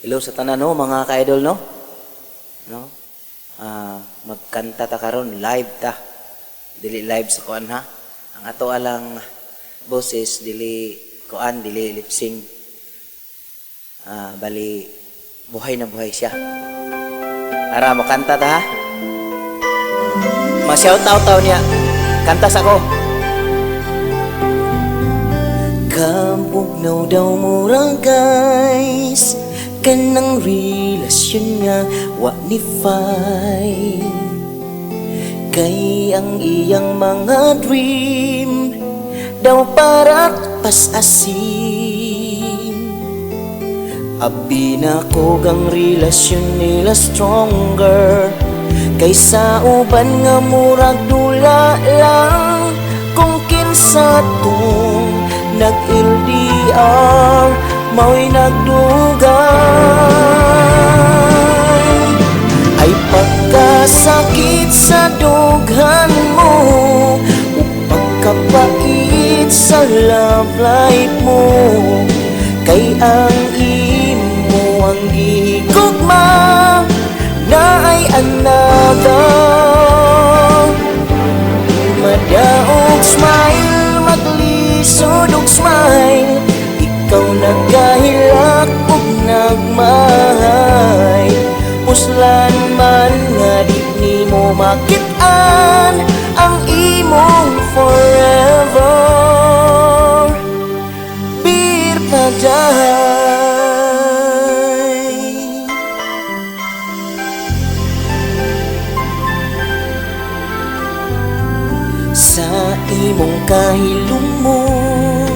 Hello sa tanan no mga ka-idol no. No? Magkanta ta karon live ta. Dili live sa kuan ha. Ang ato alang boses dili kuan dili lip sync. Bali buhay na buhay siya. Ara makanta ta ha. Ma-shout out taw niya. Kanta sa ko. Kabugnaw daw murang guys, kanang relasyon nga wa ni fay. Kay ang iyang mga dream daw para pas-asin. Abi na ko gang relasyon nila stronger kaysa uban nga murag dula lang. Kung kinsa tong nag-LDR mao'y nagdugay, ay pagkasakit sa dughan mo o pagkapait sa love life mo. Kay ang imo ang gigugma na ay another. Madaog smile, maglisod og smile, ikaw nagahilak ug nagmahay. Puslan man nga di nimo makit-an ang imong forever. Bir paday. Sa imong kahilumon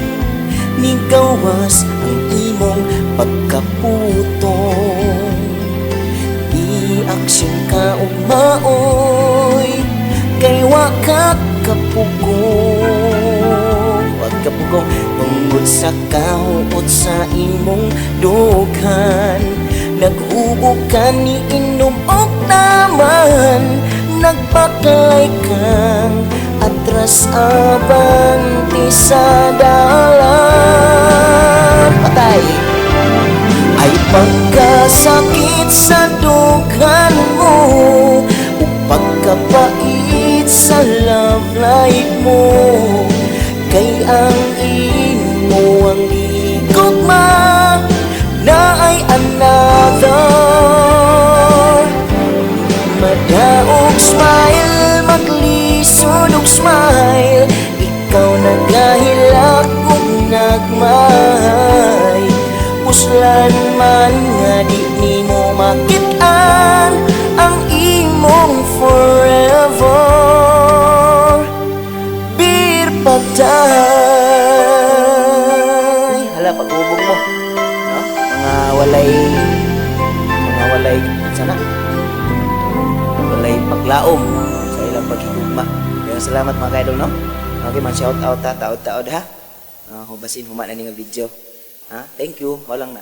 ni gawas ang imong pagkaputong. I-aksyon ka o maoy kay wakat kapugong. Wag kapugong tungod sa kahuot sa imong dughan. Nag-ubog ka ni inom og naman, nagpaklay kang atras abanti sa dalan. Patay. Ay pagkasakit sa dughan mo o pagkapait sa love life mo. Kay ang imo ang gigugma na ay another. Madaog smile, maglisod og smile, ikaw nagahilak ug nagmahay. Puslan man nga di nimo makit-an ang imong forever. Bir paday. Hala paghubog mo no? Mga walay sana walay paglaom sa ilang paghigugma. Kaya salamat mga ka-idol no. Okay man shout out ta taod ha. Hubasin huma na ning video. Thank you. Walang na.